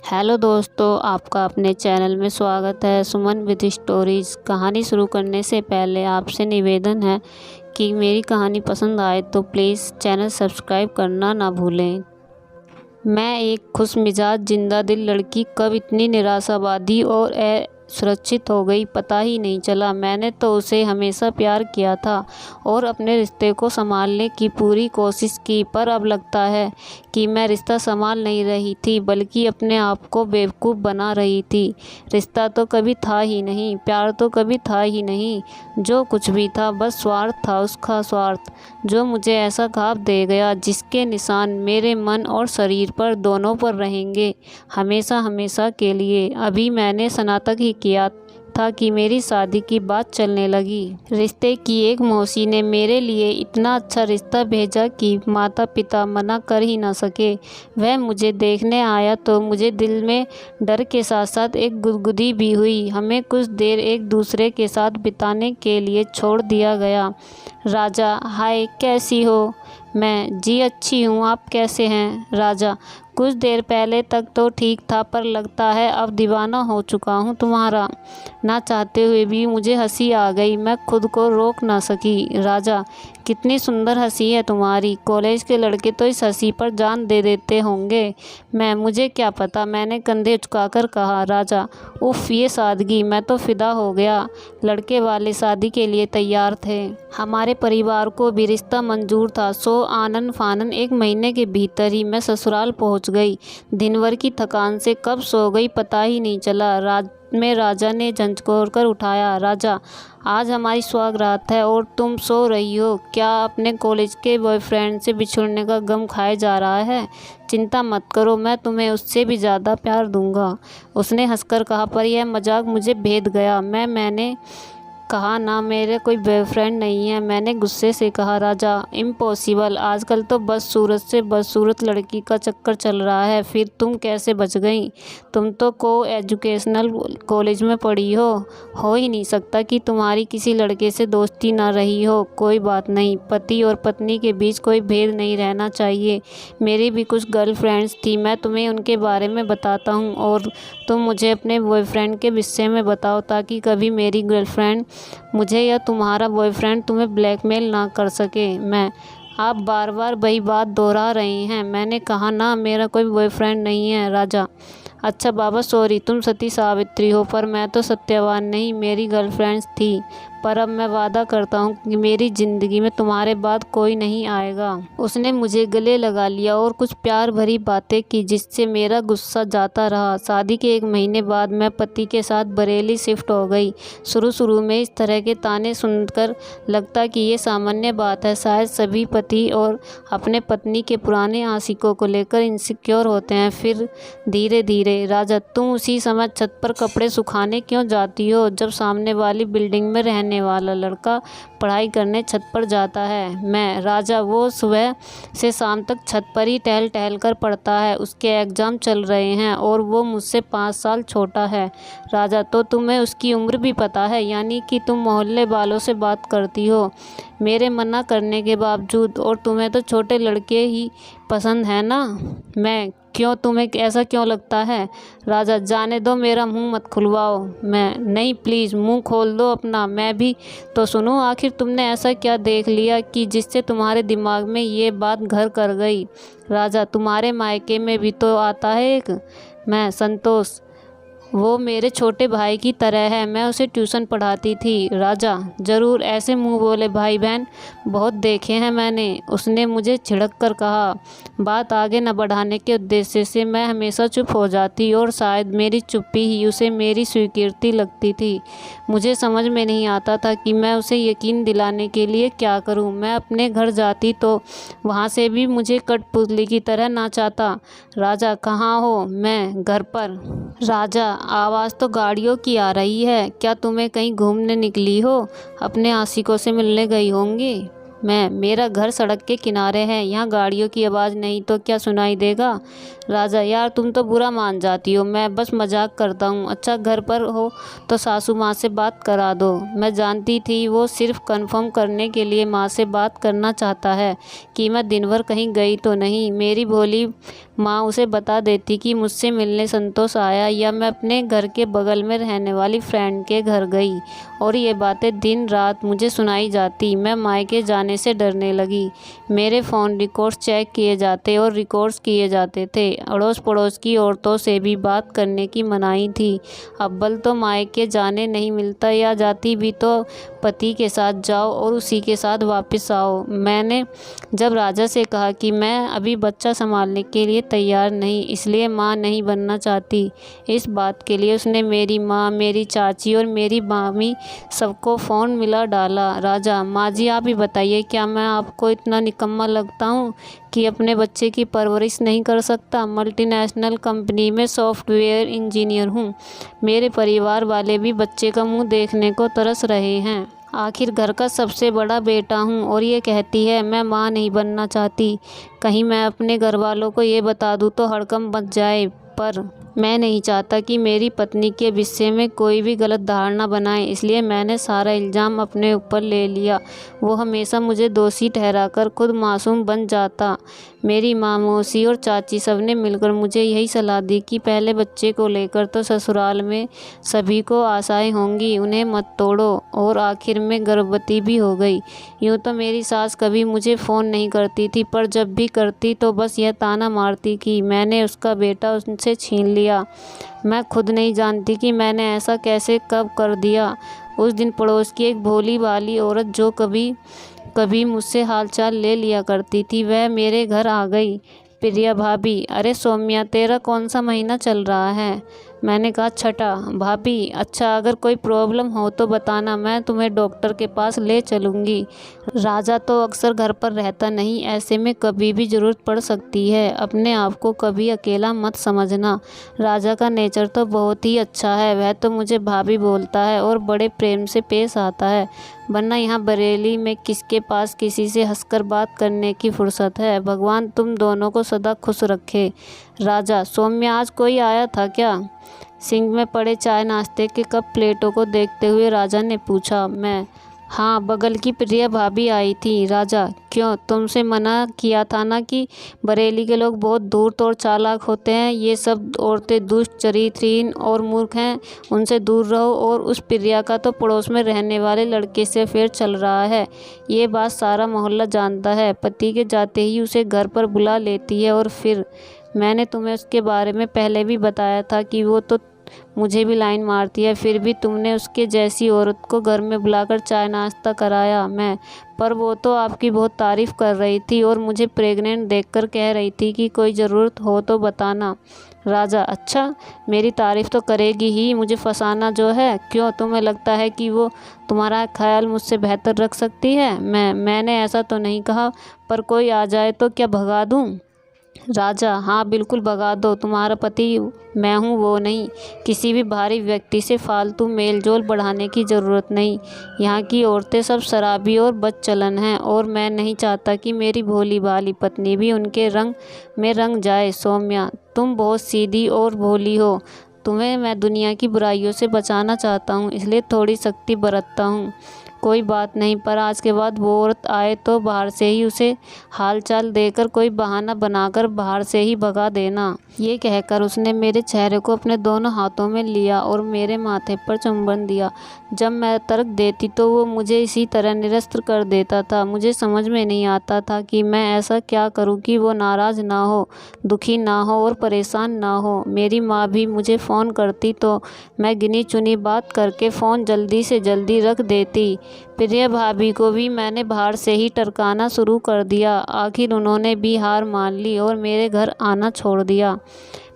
Hello दोस्तों, आपका अपने चैनल में स्वागत है। सुमन विद स्टोरीज़। कहानी शुरू करने से पहले आपसे निवेदन है कि मेरी कहानी पसंद आए तो प्लीज़ चैनल सब्सक्राइब करना ना भूलें। मैं एक खुशमिजाज जिंदा दिल लड़की कब इतनी निराशावादी और असुरक्षित हो गई पता ही नहीं चला। मैंने तो उसे हमेशा प्यार किया था और अपने रिश्ते को संभालने की पूरी कोशिश की, पर अब लगता है कि मैं रिश्ता संभाल नहीं रही थी बल्कि अपने आप को बेवकूफ़ बना रही थी। रिश्ता तो कभी था ही नहीं, प्यार तो कभी था ही नहीं। जो कुछ भी था बस स्वार्थ था, उसका स्वार्थ जो मुझे ऐसा घाव दे गया जिसके निशान मेरे मन और शरीर पर दोनों पर रहेंगे हमेशा हमेशा के लिए। अभी मैंने स्नातक ही किया था कि मेरी शादी की बात चलने लगी। रिश्ते की एक मौसी ने मेरे लिए इतना अच्छा रिश्ता भेजा कि माता पिता मना कर ही ना सके। वह मुझे देखने आया तो मुझे दिल में डर के साथ साथ एक गुदगुदी भी हुई। हमें कुछ देर एक दूसरे के साथ बिताने के लिए छोड़ दिया गया। राजा: हाय, कैसी हो? मैं: जी अच्छी हूँ, आप कैसे हैं? राजा: कुछ देर पहले तक तो ठीक था, पर लगता है अब दीवाना हो चुका हूँ तुम्हारा। ना चाहते हुए भी मुझे हंसी आ गई, मैं खुद को रोक ना सकी। राजा: कितनी सुंदर हंसी है तुम्हारी, कॉलेज के लड़के तो इस हंसी पर जान दे देते होंगे। मैं: मुझे क्या पता, मैंने कंधे उचकाकर कहा। राजा: उफ, ये सादगी, मैं तो फिदा हो गया। लड़के वाले शादी के लिए तैयार थे, हमारे परिवार को भी रिश्ता मंजूर था। सो आनन फानन 1 महीने के भीतर ही मैं ससुराल पहुंच गई। दिन भर की थकान से कब सो गई पता ही नहीं चला। रात में राजा ने झंझोर कर उठाया। राजा: आज हमारी सुहागरात है और तुम सो रही हो। क्या अपने कॉलेज के बॉयफ्रेंड से बिछुड़ने का गम खाया जा रहा है? चिंता मत करो, मैं तुम्हें उससे भी ज़्यादा प्यार दूंगा। उसने हंसकर कहा, पर यह मजाक मुझे भेद गया। मैंने कहा, ना, मेरे कोई बॉयफ्रेंड नहीं है। मैंने गुस्से से कहा। राजा: इम्पॉसिबल, आजकल तो बस सूरत से बदसूरत लड़की का चक्कर चल रहा है। फिर तुम कैसे बच गई? तुम तो को एजुकेशनल कॉलेज में पढ़ी हो ही नहीं सकता कि तुम्हारी किसी लड़के से दोस्ती ना रही हो। कोई बात नहीं, पति और पत्नी के बीच कोई भेद नहीं रहना चाहिए। मेरी भी कुछ गर्लफ्रेंड्स थी, मैं तुम्हें उनके बारे में बताता हूँ और तुम मुझे अपने बॉयफ्रेंड के विषय में बताओ, ताकि कभी मेरी गर्लफ्रेंड मुझे या तुम्हारा बॉयफ्रेंड तुम्हें ब्लैकमेल ना कर सके। मैं: आप बार बार वही बात दोहरा रहे हैं। मैंने कहा, ना, मेरा कोई बॉयफ्रेंड नहीं है। राजा: अच्छा बाबा, सॉरी, तुम सती सावित्री हो, पर मैं तो सत्यवान नहीं। मेरी गर्लफ्रेंड्स थी, पर अब मैं वादा करता हूँ कि मेरी ज़िंदगी में तुम्हारे बाद कोई नहीं आएगा। उसने मुझे गले लगा लिया और कुछ प्यार भरी बातें की जिससे मेरा गुस्सा जाता रहा। शादी के 1 महीने बाद मैं पति के साथ बरेली शिफ्ट हो गई। शुरू में इस तरह के ताने सुनकर लगता कि ये सामान्य बात है। शायद सभी पति और अपने पत्नी के पुराने आशिकों को लेकर इनसिक्योर होते हैं। फिर धीरे धीरे: राजा: तुम उसी समय छत पर कपड़े सुखाने क्यों जाती हो जब सामने वाली बिल्डिंग में रहने वाला लड़का पढ़ाई करने छत पर जाता है? मैं: राजा, वो सुबह से शाम तक छत पर ही टहल टहल कर पढ़ता है। उसके एग्ज़ाम चल रहे हैं और वो मुझसे 5 साल छोटा है। राजा: तो तुम्हें उसकी उम्र भी पता है, यानी कि तुम मोहल्ले वालों से बात करती हो मेरे मना करने के बावजूद, और तुम्हें तो छोटे लड़के ही पसंद है ना? मैं: क्यों, तुम्हें ऐसा क्यों लगता है? राजा: जाने दो, मेरा मुंह मत खुलवाओ। मैं: नहीं, प्लीज़ मुंह खोल दो अपना, मैं भी तो सुनूं। आखिर तुमने ऐसा क्या देख लिया कि जिससे तुम्हारे दिमाग में ये बात घर कर गई? राजा: तुम्हारे मायके में भी तो आता है एक। मैं: संतोष, वो मेरे छोटे भाई की तरह है, मैं उसे ट्यूशन पढ़ाती थी। राजा: ज़रूर, ऐसे मुंह बोले भाई बहन बहुत देखे हैं मैंने। उसने मुझे झिड़क कर कहा। बात आगे न बढ़ाने के उद्देश्य से मैं हमेशा चुप हो जाती और शायद मेरी चुप्पी ही उसे मेरी स्वीकृति लगती थी। मुझे समझ में नहीं आता था कि मैं उसे यकीन दिलाने के लिए क्या करूं। मैं अपने घर जाती तो वहां से भी मुझे कठपुतली की तरह नाचाता। राजा: कहाँ हो? मैं: घर पर। राजा: आवाज़ तो गाड़ियों की आ रही है, क्या तुम्हें कहीं घूमने निकली हो? अपने आशिकों से मिलने गई होंगी। मैं: मेरा घर सड़क के किनारे है, यहाँ गाड़ियों की आवाज़ नहीं तो क्या सुनाई देगा? राजा: यार, तुम तो बुरा मान जाती हो, मैं बस मजाक करता हूँ। अच्छा, घर पर हो तो सासू माँ से बात करा दो। मैं जानती थी वो सिर्फ कंफर्म करने के लिए माँ से बात करना चाहता है कि मैं दिन भर कहीं गई तो नहीं। मेरी भोली माँ उसे बता देती कि मुझसे मिलने संतोष आया या मैं अपने घर के बगल में रहने वाली फ्रेंड के घर गई, और ये बातें दिन रात मुझे सुनाई जाती। मैं मायके जाने से डरने लगी। मेरे फ़ोन रिकॉर्ड्स चेक किए जाते और रिकॉर्ड्स किए जाते थे। अड़ोस पड़ोस की औरतों से भी बात करने की मनाही थी। अव्वल तो मायके जाने नहीं मिलता, या जाती भी तो पति के साथ जाओ और उसी के साथ वापस आओ। मैंने जब राजा से कहा कि मैं अभी बच्चा संभालने के लिए तैयार नहीं, इसलिए माँ नहीं बनना चाहती, इस बात के लिए उसने मेरी माँ, मेरी चाची और मेरी मामी सबको फ़ोन मिला डाला। राजा: माँ जी, आप ही बताइए, क्या मैं आपको इतना निकम्मा लगता हूँ कि अपने बच्चे की परवरिश नहीं कर सकता? मल्टीनेशनल कंपनी में सॉफ्टवेयर इंजीनियर हूँ। मेरे परिवार वाले भी बच्चे का मुँह देखने को तरस रहे हैं। आखिर घर का सबसे बड़ा बेटा हूँ, और ये कहती है मैं माँ नहीं बनना चाहती। कहीं मैं अपने घर वालों को ये बता दूँ तो हड़कंप मच जाए, पर मैं नहीं चाहता कि मेरी पत्नी के विषय में कोई भी गलत धारणा बनाए, इसलिए मैंने सारा इल्ज़ाम अपने ऊपर ले लिया। वो हमेशा मुझे दोषी ठहराकर खुद मासूम बन जाता। मेरी माँ, मौसी और चाची सब ने मिलकर मुझे यही सलाह दी कि पहले बच्चे को लेकर तो ससुराल में सभी को आशाएं होंगी, उन्हें मत तोड़ो, और आखिर में गर्भवती भी हो गई। यूँ तो मेरी सास कभी मुझे फ़ोन नहीं करती थी, पर जब भी करती तो बस यह ताना मारती कि मैंने उसका बेटा उनसे छीन लिया। मैं खुद नहीं जानती कि मैंने ऐसा कैसे कब कर दिया। उस दिन पड़ोस की एक भोली भाली औरत, जो कभी कभी मुझसे हालचाल ले लिया करती थी, वह मेरे घर आ गई। प्रिया भाभी: अरे सौम्या, तेरा कौन सा महीना चल रहा है? मैंने कहा 6ठा। भाभी: अच्छा, अगर कोई प्रॉब्लम हो तो बताना, मैं तुम्हें डॉक्टर के पास ले चलूँगी। राजा तो अक्सर घर पर रहता नहीं, ऐसे में कभी भी ज़रूरत पड़ सकती है। अपने आप को कभी अकेला मत समझना। राजा का नेचर तो बहुत ही अच्छा है, वह तो मुझे भाभी बोलता है और बड़े प्रेम से पेश आता है, वरना यहाँ बरेली में किसके पास किसी से हंसकर बात करने की फुर्सत है। भगवान तुम दोनों को सदा खुश रखे। राजा: सौम्या, आज कोई आया था क्या? सिंक में पड़े चाय नाश्ते के कप प्लेटों को देखते हुए राजा ने पूछा। मैं: हाँ, बगल की प्रिया भाभी आई थी। राजा: क्यों? तुमसे मना किया था ना कि बरेली के लोग बहुत धूर्त और चालाक होते हैं। ये सब औरतें दुष्ट, चरित्रहीन और मूर्ख हैं, उनसे दूर रहो। और उस प्रिया का तो पड़ोस में रहने वाले लड़के से अफेयर चल रहा है, ये बात सारा मोहल्ला जानता है। पति के जाते ही उसे घर पर बुला लेती है, और फिर मैंने तुम्हें उसके बारे में पहले भी बताया था कि वो तो मुझे भी लाइन मारती है, फिर भी तुमने उसके जैसी औरत को घर में बुलाकर चाय नाश्ता कराया। मैं: पर वो तो आपकी बहुत तारीफ़ कर रही थी और मुझे प्रेग्नेंट देखकर कह रही थी कि कोई ज़रूरत हो तो बताना। राजा: अच्छा, मेरी तारीफ़ तो करेगी ही, मुझे फंसाना जो है। क्यों, तुम्हें लगता है कि वो तुम्हारा ख्याल मुझसे बेहतर रख सकती है? मैंने ऐसा तो नहीं कहा, पर कोई आ जाए तो क्या भगा दूँ? राजा: हाँ, बिल्कुल भगा दो। तुम्हारा पति मैं हूँ, वो नहीं। किसी भी बाहरी व्यक्ति से फालतू मेलजोल बढ़ाने की ज़रूरत नहीं। यहाँ की औरतें सब शराबी और बदचलन हैं, और मैं नहीं चाहता कि मेरी भोली भाली पत्नी भी उनके रंग में रंग जाए। सौम्या: तुम बहुत सीधी और भोली हो। तुम्हें मैं दुनिया की बुराइयों से बचाना चाहता हूँ, इसलिए थोड़ी सख्ती बरतता हूँ। कोई बात नहीं, पर आज के बाद वो औरत आए तो बाहर से ही उसे हालचाल देकर कोई बहाना बनाकर बाहर से ही भगा देना। ये कहकर उसने मेरे चेहरे को अपने दोनों हाथों में लिया और मेरे माथे पर चुंबन दिया। जब मैं तर्क देती तो वो मुझे इसी तरह निरस्त कर देता था। मुझे समझ में नहीं आता था कि मैं ऐसा क्या करूं कि वो नाराज़ ना हो, दुखी ना हो और परेशान ना हो। मेरी माँ भी मुझे फ़ोन करती तो मैं गिनी चुनी बात करके फ़ोन जल्दी से जल्दी रख देती। प्रिया भाभी को भी मैंने बाहर से ही टरकाना शुरू कर दिया। आखिर उन्होंने भी हार मान ली और मेरे घर आना छोड़ दिया।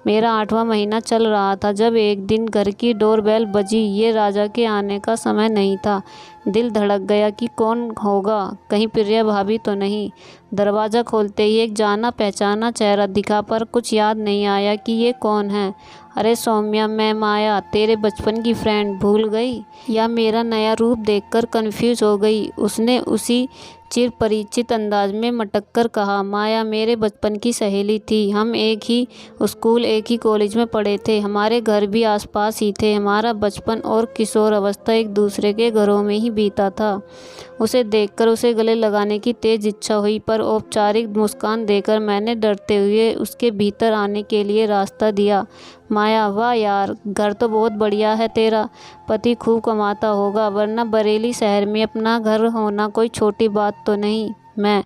मेरा 8वां महीना चल रहा था जब एक दिन घर की डोरबेल बजी। ये राजा के आने का समय नहीं था। दिल धड़क गया कि कौन होगा, कहीं प्रिया भाभी तो नहीं। दरवाज़ा खोलते ही एक जाना पहचाना चेहरा दिखा, पर कुछ याद नहीं आया कि ये कौन है। अरे सौम्या, मैं माया, तेरे बचपन की फ्रेंड। भूल गई या मेरा नया रूप देखकर कंफ्यूज हो गई? उसने उसी चिर परिचित अंदाज में मटक कर कहा। माया मेरे बचपन की सहेली थी। हम एक ही स्कूल, एक ही कॉलेज में पढ़े थे। हमारे घर भी आसपास ही थे। हमारा बचपन और किशोर अवस्था एक दूसरे के घरों में ही नहीं बीता था। उसे देखकर उसे गले लगाने की तेज़ इच्छा हुई, पर औपचारिक मुस्कान देकर मैंने डरते हुए उसके भीतर आने के लिए रास्ता दिया। माया, वाह यार, घर तो बहुत बढ़िया है तेरा। पति खूब कमाता होगा, वरना बरेली शहर में अपना घर होना कोई छोटी बात तो नहीं। मैं,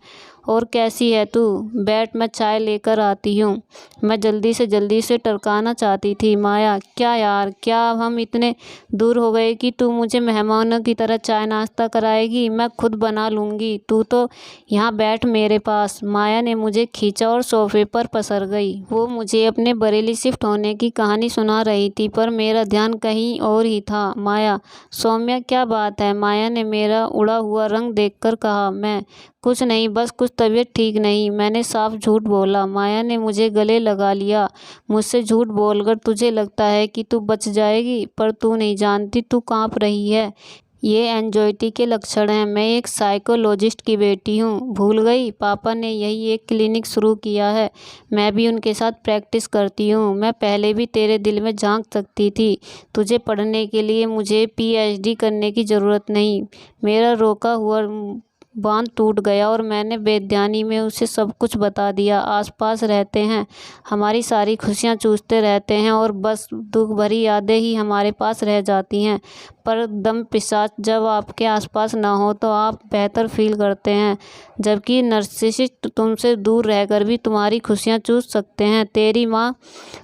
और कैसी है तू? बैठ, मैं चाय लेकर आती हूँ। मैं जल्दी से टरकाना चाहती थी। माया, क्या यार, क्या अब हम इतने दूर हो गए कि तू मुझे मेहमानों की तरह चाय नाश्ता कराएगी? मैं खुद बना लूँगी, तू तो यहाँ बैठ मेरे पास। माया ने मुझे खींचा और सोफे पर पसर गई। वो मुझे अपने बरेली शिफ्ट होने की कहानी सुना रही थी, पर मेरा ध्यान कहीं और ही था। माया, सौम्या, क्या बात है? माया ने मेरा उड़ा हुआ रंग देखकर कहा। मैं, कुछ नहीं, बस कुछ तबीयत ठीक नहीं, मैंने साफ झूठ बोला। माया ने मुझे गले लगा लिया। मुझसे झूठ बोलकर तुझे लगता है कि तू बच जाएगी, पर तू नहीं जानती तू कांप रही है। ये एंजाइटी के लक्षण हैं। मैं एक साइकोलॉजिस्ट की बेटी हूँ, भूल गई? पापा ने यही एक क्लिनिक शुरू किया है, मैं भी उनके साथ प्रैक्टिस करती हूँ। मैं पहले भी तेरे दिल में झांक सकती थी। तुझे पढ़ने के लिए मुझे PhD करने की ज़रूरत नहीं। मेरा रोका हुआ बांध टूट गया और मैंने बेध्यानी में उसे सब कुछ बता दिया। आसपास रहते हैं, हमारी सारी खुशियाँ चूसते रहते हैं और बस दुख भरी यादें ही हमारे पास रह जाती हैं। पर दम पिशाच जब आपके आसपास ना हो तो आप बेहतर फील करते हैं, जबकि नर्सिसिस्ट तुमसे दूर रहकर भी तुम्हारी खुशियाँ चूस सकते हैं। तेरी माँ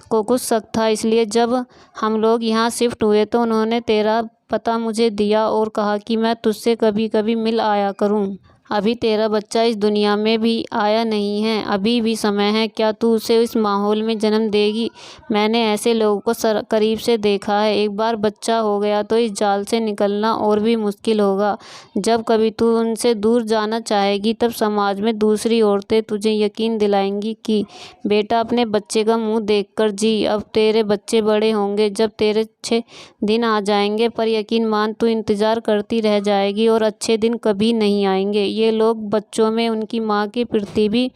को कुछ शक था, इसलिए जब हम लोग यहाँ शिफ्ट हुए तो उन्होंने तेरा पता मुझे दिया और कहा कि मैं तुझसे कभी कभी मिल आया करूं। अभी तेरा बच्चा इस दुनिया में भी आया नहीं है, अभी भी समय है। क्या तू उसे इस माहौल में जन्म देगी? मैंने ऐसे लोगों को करीब से देखा है। एक बार बच्चा हो गया तो इस जाल से निकलना और भी मुश्किल होगा। जब कभी तू उनसे दूर जाना चाहेगी, तब समाज में दूसरी औरतें तुझे यकीन दिलाएंगी कि बेटा, अपने बच्चे का मुंह देखकर जी। अब तेरे बच्चे बड़े होंगे, जब तेरे अच्छे दिन आ जाएंगे, पर यकीन मान, तू इंतज़ार करती रह जाएगी और अच्छे दिन कभी नहीं आएंगे। ये लोग बच्चों में उनकी माँ के प्रति भी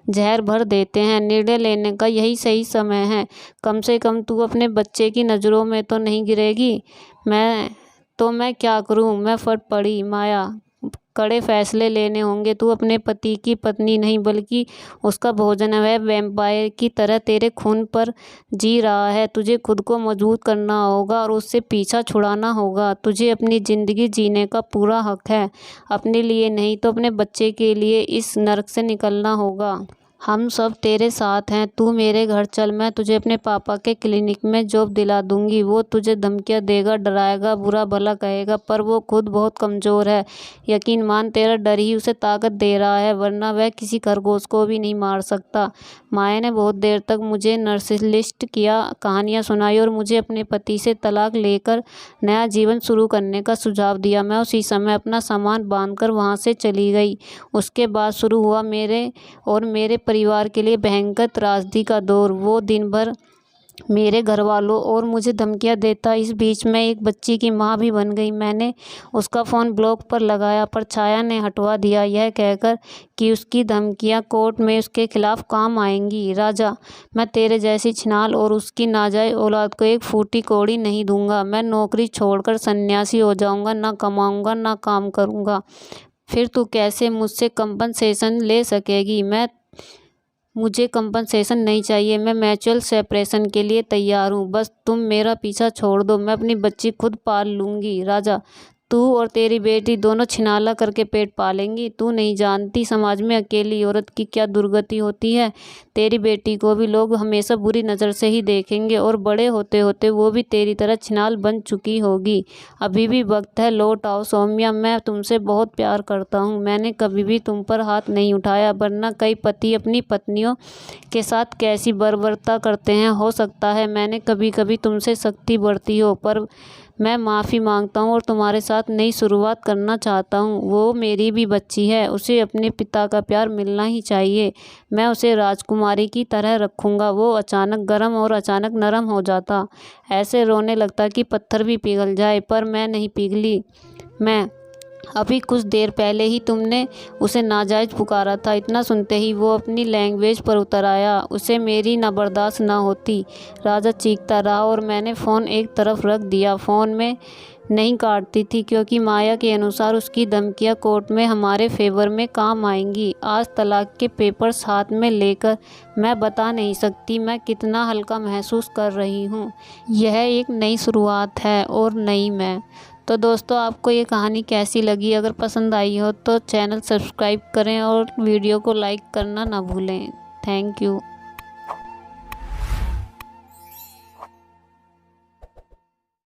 जहर भर देते हैं। निर्णय लेने का यही सही समय है। कम से कम तू अपने बच्चे की नज़रों में तो नहीं गिरेगी। मैं क्या करूं? मैं फट पड़ी। माया, कड़े फैसले लेने होंगे। तू अपने पति की पत्नी नहीं, बल्कि उसका भोजन है। वह वैम्पायर की तरह तेरे खून पर जी रहा है। तुझे खुद को मजबूत करना होगा और उससे पीछा छुड़ाना होगा। तुझे अपनी ज़िंदगी जीने का पूरा हक है, अपने लिए नहीं तो अपने बच्चे के लिए। इस नर्क से निकलना होगा। हम सब तेरे साथ हैं। तू मेरे घर चल, मैं तुझे अपने पापा के क्लिनिक में जॉब दिला दूंगी। वो तुझे धमकियाँ देगा, डराएगा, बुरा भला कहेगा, पर वो खुद बहुत कमज़ोर है। यकीन मान, तेरा डर ही उसे ताकत दे रहा है, वरना वह किसी खरगोश को भी नहीं मार सकता। माया ने बहुत देर तक मुझे नर्सिसिस्ट किया कहानियाँ सुनाई और मुझे अपने पति से तलाक लेकर नया जीवन शुरू करने का सुझाव दिया। मैं उसी समय अपना सामान बांधकर वहाँ से चली गई। उसके बाद शुरू हुआ मेरे और मेरे परिवार के लिए भयंकर त्रासदी का दौर। वो दिन भर मेरे घर वालों और मुझे धमकियां देता। इस बीच मैं एक बच्ची की मां भी बन गई। मैंने उसका फ़ोन ब्लॉक पर लगाया, पर छाया ने हटवा दिया, यह कहकर कि उसकी धमकियां कोर्ट में उसके खिलाफ काम आएंगी। राजा, मैं तेरे जैसी छिनाल और उसकी नाजायज औलाद को एक फूटी कौड़ी नहीं दूंगा। मैं नौकरी छोड़कर सन्यासी हो जाऊंगा, ना कमाऊंगा ना काम करूंगा। फिर तू कैसे मुझसे कंपनसेशन ले सकेगी? मुझे कंपनसेशन नहीं चाहिए। मैं म्यूचुअल सेपरेशन के लिए तैयार हूँ। बस तुम मेरा पीछा छोड़ दो, मैं अपनी बच्ची खुद पाल लूँगी। राजा, तू और तेरी बेटी दोनों छिनाला करके पेट पालेंगी। तू नहीं जानती समाज में अकेली औरत की क्या दुर्गति होती है। तेरी बेटी को भी लोग हमेशा बुरी नज़र से ही देखेंगे और बड़े होते होते वो भी तेरी तरह छिनाल बन चुकी होगी। अभी भी वक्त है, लौट आओ। सौम्या, मैं तुमसे बहुत प्यार करता हूँ। मैंने कभी भी तुम पर हाथ नहीं उठाया, वरना कई पति अपनी पत्नियों के साथ कैसी बर्बरता करते हैं। हो सकता है मैंने कभी कभी तुमसे सख्ती बरती हो, पर मैं माफ़ी मांगता हूँ और तुम्हारे साथ नई शुरुआत करना चाहता हूँ। वो मेरी भी बच्ची है, उसे अपने पिता का प्यार मिलना ही चाहिए। मैं उसे राजकुमारी की तरह रखूँगा। वो अचानक गर्म और अचानक नरम हो जाता, ऐसे रोने लगता कि पत्थर भी पिघल जाए, पर मैं नहीं पिघली। मैं अभी कुछ देर पहले ही तुमने उसे नाजायज़ पुकारा था। इतना सुनते ही वो अपनी लैंग्वेज पर उतर आया। उसे मेरी ना बर्दाश्त न होती, राजा चीखता रहा और मैंने फ़ोन एक तरफ रख दिया। फ़ोन में नहीं काटती थी क्योंकि माया के अनुसार उसकी धमकियां कोर्ट में हमारे फेवर में काम आएंगी। आज तलाक के पेपर्स हाथ में लेकर मैं बता नहीं सकती मैं कितना हल्का महसूस कर रही हूँ। यह एक नई शुरुआत है और नई मैं। तो दोस्तों, आपको ये कहानी कैसी लगी? अगर पसंद आई हो तो चैनल सब्सक्राइब करें और वीडियो को लाइक करना ना भूलें। Thank you.